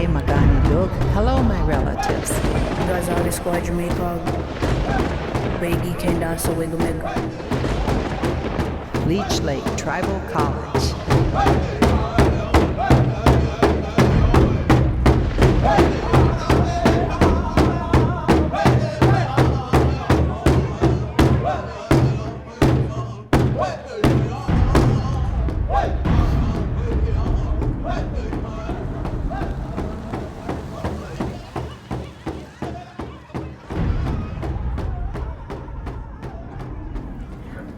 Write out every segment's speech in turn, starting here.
Magani Dog. Hello, my relatives. Gazali Squad Jamaica. Begi Kenda Sawigomega. Leech Lake Tribal College.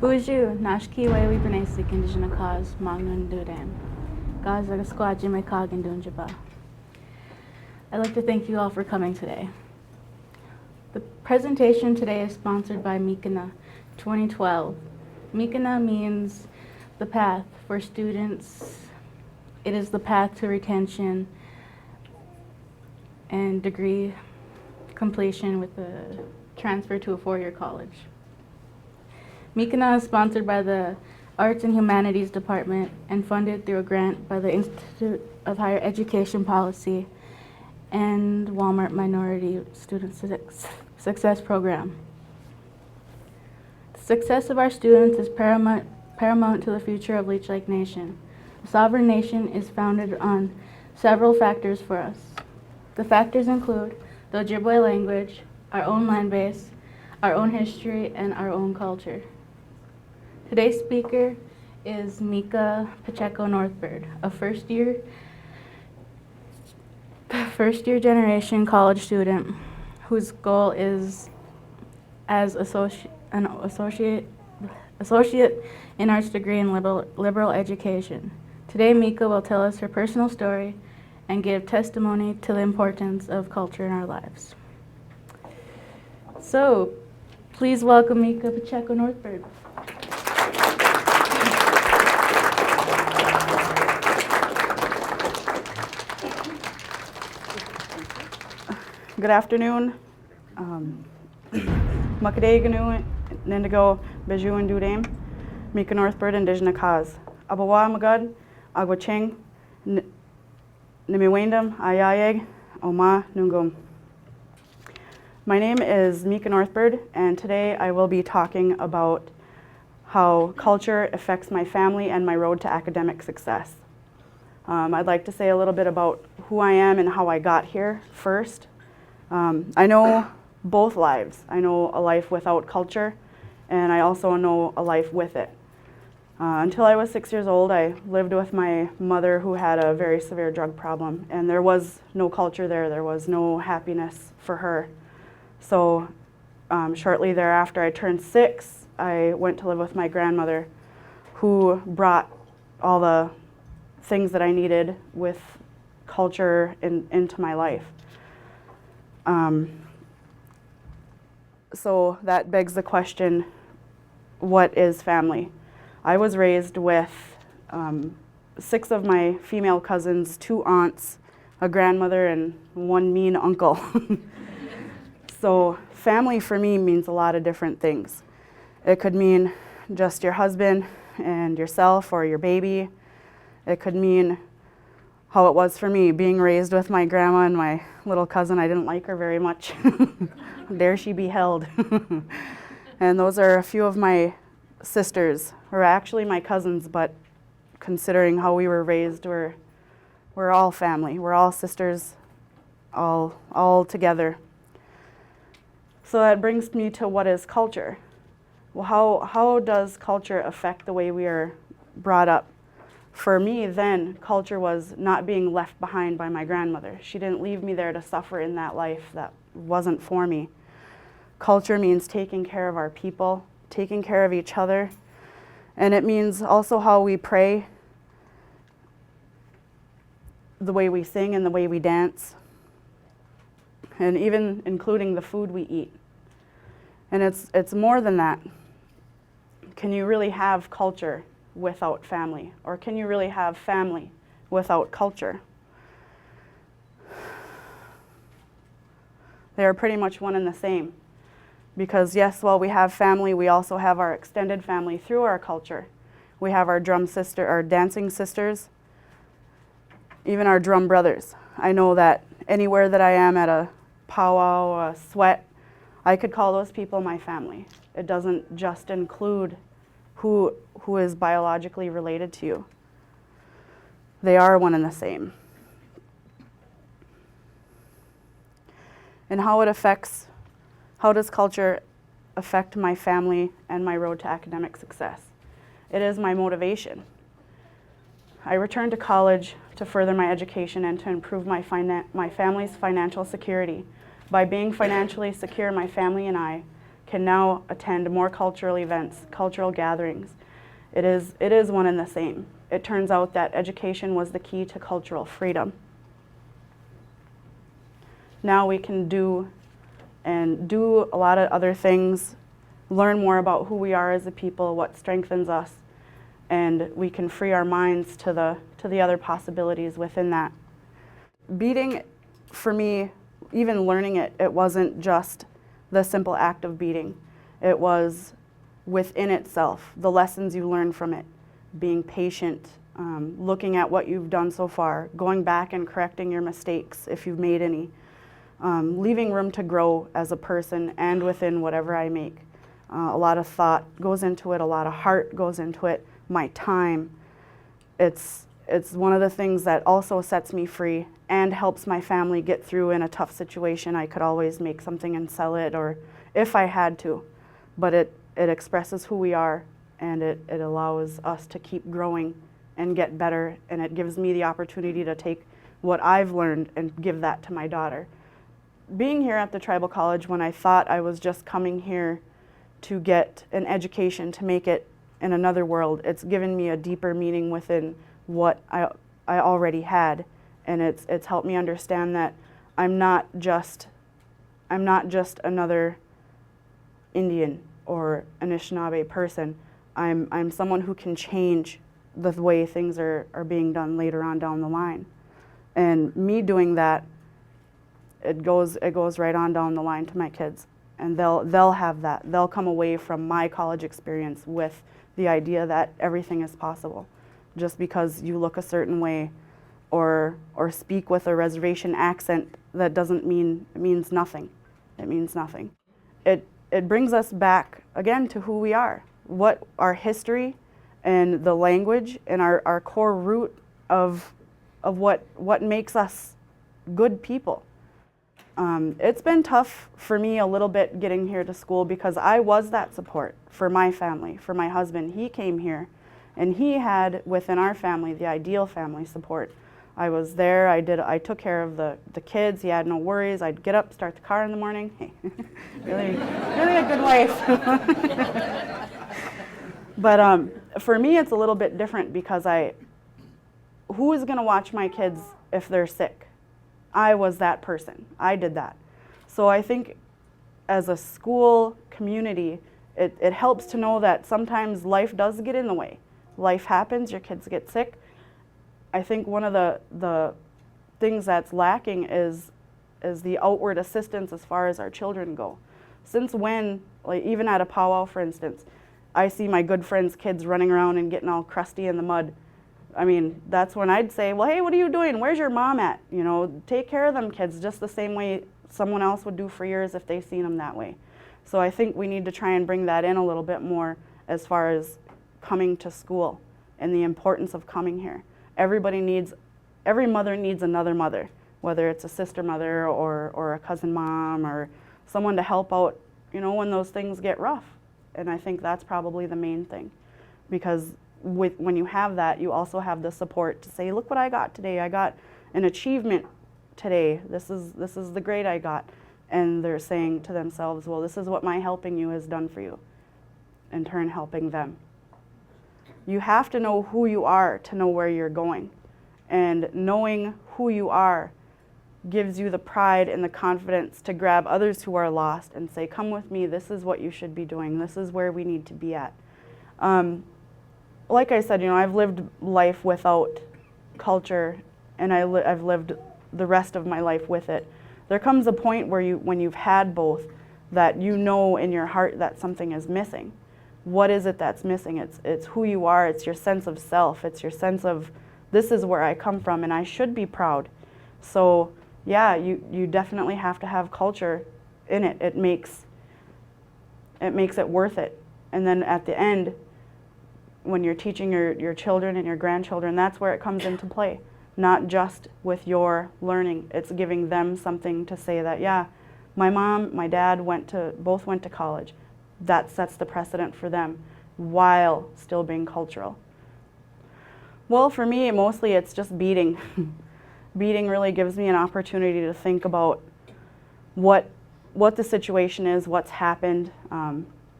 Buju, Nashki Wewi Benesik Indigenous Cause, Magnun Dudam. Gaza Squad Jimaikag and Dunjaba. I'd like to thank you all for coming today. The presentation today is sponsored by Miikinaa 2012. Miikinaa means the path for students. It is the path to retention and degree completion with a transfer to a four-year college. Miikinaa is sponsored by the Arts and Humanities Department and funded through a grant by the Institute of Higher Education Policy and Walmart Minority Student Success Program. The success of our students is paramount to the future of Leech Lake Nation. A sovereign nation is founded on several factors for us. The factors include the Ojibwe language, our own land base, our own history, and our own culture. Today's speaker is Mika Pacheco-Northbird, a first-year generation college student whose goal is as an associate in arts degree in liberal education. Today, Mika will tell us her personal story and give testimony to the importance of culture in our lives. So, please welcome Mika Pacheco-Northbird. Good afternoon. Makadeganu, Nindigo, Beju and Dudame, Mika Northbird, Indigenous Cause. Abawa Magad, Agwaching, Nimiwendam, Ayayeg, Oma Nungum. My name is Mika Northbird, and today I will be talking about how culture affects my family and my road to academic success. I'd like to say a little bit about who I am and how I got here first. I know both lives. I know a life without culture, and I also know a life with it. Until I was 6 years old, I lived with my mother who had a very severe drug problem, and there was no culture there. There was no happiness for her. So shortly thereafter I turned 6, I went to live with my grandmother, who brought all the things that I needed with culture into my life. So that begs the question, what is family? I was raised with 6 of my female cousins, 2 aunts, a grandmother, and 1 mean uncle. So family for me means a lot of different things. It could mean just your husband and yourself or your baby. It could mean how it was for me, being raised with my grandma and my little cousin. I didn't like her very much. There she beheld. And those are a few of my sisters, or actually my cousins, but considering how we were raised, we're all family. We're all sisters, all together. So that brings me to what is culture. Well, how does culture affect the way we are brought up? For me then, culture was not being left behind by my grandmother. She didn't leave me there to suffer in that life that wasn't for me. Culture means taking care of our people, taking care of each other, and it means also how we pray, the way we sing and the way we dance, and even including the food we eat. And it's more than that. Can you really have culture without family? Or can you really have family without culture? They are pretty much one and the same. Because yes, while we have family, we also have our extended family through our culture. We have our dancing sisters, even our drum brothers. I know that anywhere that I am at a powwow, a sweat, I could call those people my family. It doesn't just include who is biologically related to you. They are one and the same. And how does culture affect my family and my road to academic success? It is my motivation. I returned to college to further my education and to improve my family's financial security. By being financially secure, my family and I can now attend more cultural events, cultural gatherings. It is one and the same. It turns out that education was the key to cultural freedom. Now we can do a lot of other things, learn more about who we are as a people, what strengthens us, and we can free our minds to the other possibilities within that. Beading, for me, even learning it, it wasn't just the simple act of beading. It was within itself, the lessons you learn from it, being patient, looking at what you've done so far, going back and correcting your mistakes if you've made any, leaving room to grow as a person and within whatever I make. A lot of thought goes into it, a lot of heart goes into it, my time. It's one of the things that also sets me free and helps my family get through in a tough situation. I could always make something and sell it, or if I had to, but it expresses who we are, and it allows us to keep growing and get better, and it gives me the opportunity to take what I've learned and give that to my daughter. Being here at the tribal college, when I thought I was just coming here to get an education to make it in another world, it's given me a deeper meaning within what I already had, and it's helped me understand that I'm not just another Indian or Anishinaabe person. I'm someone who can change the way things are being done later on down the line, and me doing that, it goes right on down the line to my kids, and they'll have that. They'll come away from my college experience with the idea that everything is possible. Just because you look a certain way or speak with a reservation accent, that doesn't mean, it means nothing. It means nothing. It brings us back again to who we are, what our history and the language and our core root of what makes us good people. It's been tough for me a little bit getting here to school because I was that support for my family, for my husband. He came here and he had within our family the ideal family support. I was there, I took care of the kids, he had no worries. I'd get up, start the car in the morning. Hey, really a good wife. But for me it's a little bit different because who is gonna watch my kids if they're sick? I was that person. I did that. So I think as a school community, it helps to know that sometimes life does get in the way. Life happens, your kids get sick. I think one of the things that's lacking is the outward assistance as far as our children go. Since when, like even at a powwow for instance, I see my good friends' kids running around and getting all crusty in the mud. I mean, that's when I'd say, well, hey, what are you doing? Where's your mom at? You know, take care of them kids just the same way someone else would do for yours if they seen them that way. So I think we need to try and bring that in a little bit more as far as coming to school and the importance of coming here. Every mother needs another mother, whether it's a sister mother or a cousin mom or someone to help out, you know, when those things get rough. And I think that's probably the main thing, because when you have that, you also have the support to say, look what I got today. I got an achievement today. This is the grade I got. And they're saying to themselves, well, this is what my helping you has done for you. In turn, helping them. You have to know who you are to know where you're going. And knowing who you are gives you the pride and the confidence to grab others who are lost and say, come with me, this is what you should be doing. This is where we need to be at. Like I said, you know, I've lived life without culture, and I've lived the rest of my life with it. There comes a point where when you've had both, that you know in your heart that something is missing. What is it that's missing? It's who you are, it's your sense of self, it's your sense of this is where I come from and I should be proud. So yeah, you definitely have to have culture in it. It makes it worth it. And then at the end, when you're teaching your children and your grandchildren, that's where it comes into play. Not just with your learning, it's giving them something to say that, yeah, my mom, my dad both went to college. That sets the precedent for them while still being cultural. Well, for me, mostly it's just beading. Beading really gives me an opportunity to think about what the situation is, what's happened.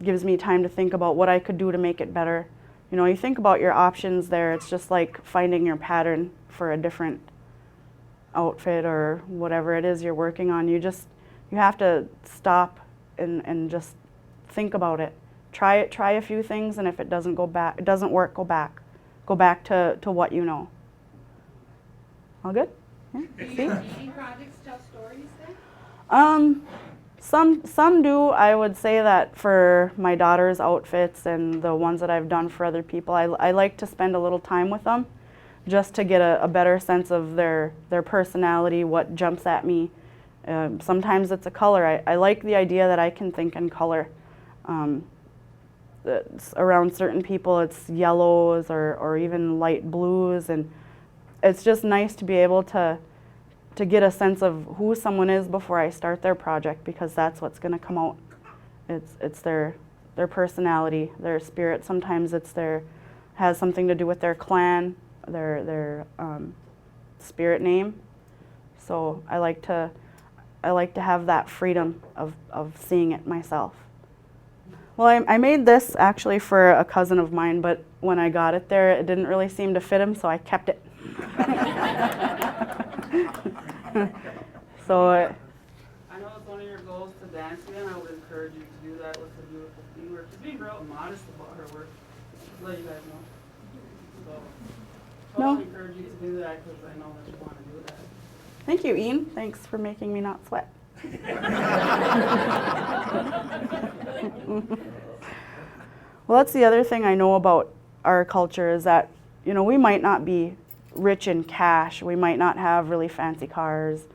Gives me time to think about what I could do to make it better. You know, you think about your options there, it's just like finding your pattern for a different outfit or whatever it is you're working on. You have to stop and just think about it. Try a few things, and if it doesn't work, go back. Go back to what you know. All good? Yeah. See? Any projects tell stories then? Some do. I would say that for my daughter's outfits and the ones that I've done for other people, I like to spend a little time with them just to get a better sense of their personality, what jumps at me. Sometimes it's a color. I like the idea that I can think in color. Around certain people it's yellows or even light blues, and it's just nice to be able to get a sense of who someone is before I start their project, because that's what's going to come out. It's their personality, their spirit. Sometimes has something to do with their clan, their spirit name. So I like to have that freedom of seeing it myself. Well, I made this actually for a cousin of mine, but when I got it there, it didn't really seem to fit him, so I kept it. So I know it's one of your goals to dance again. I would encourage you to do that with the beautiful teamwork. Just being real modest about her work. Just let you guys know. So I would encourage you to do that because I know that you want to do that. Thank you, Ian. Thanks for making me not sweat. Well, that's the other thing I know about our culture is that, you know, we might not be rich in cash. We might not have really fancy cars.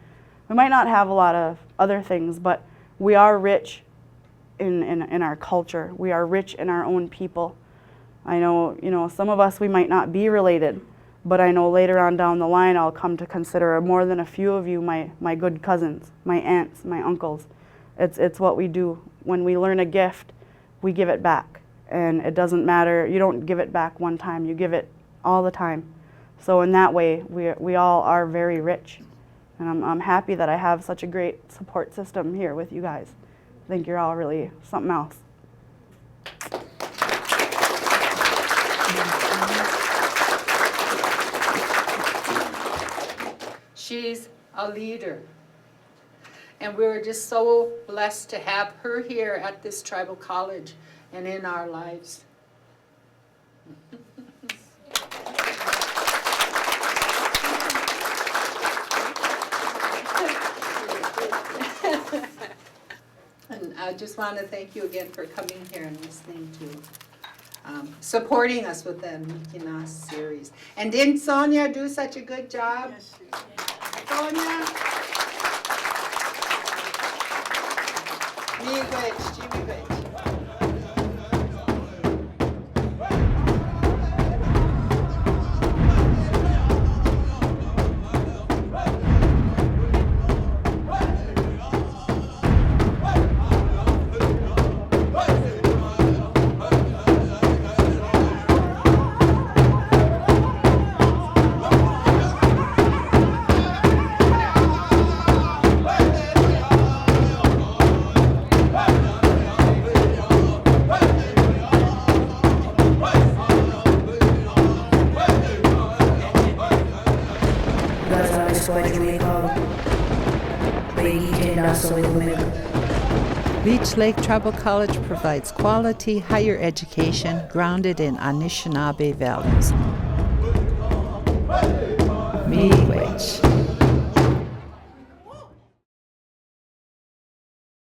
We might not have a lot of other things, but we are rich in our culture. We are rich in our own people. I know, you know, some of us, we might not be related, but I know later on down the line I'll come to consider more than a few of you my good cousins, my aunts, my uncles. It's what we do. When we learn a gift, we give it back. And it doesn't matter, you don't give it back one time, you give it all the time. So in that way, we all are very rich. And I'm happy that I have such a great support system here with you guys. I think you're all really something else. She's a leader. And we're just so blessed to have her here at this tribal college and in our lives. And I just want to thank you again for coming here and listening to, supporting us with the Miikinaa series. And didn't Sonia do such a good job? Yes, she did. Sonia? Miigwech, Jimigwech. Leech Lake Tribal College provides quality higher education grounded in Anishinaabe values. Miigwech.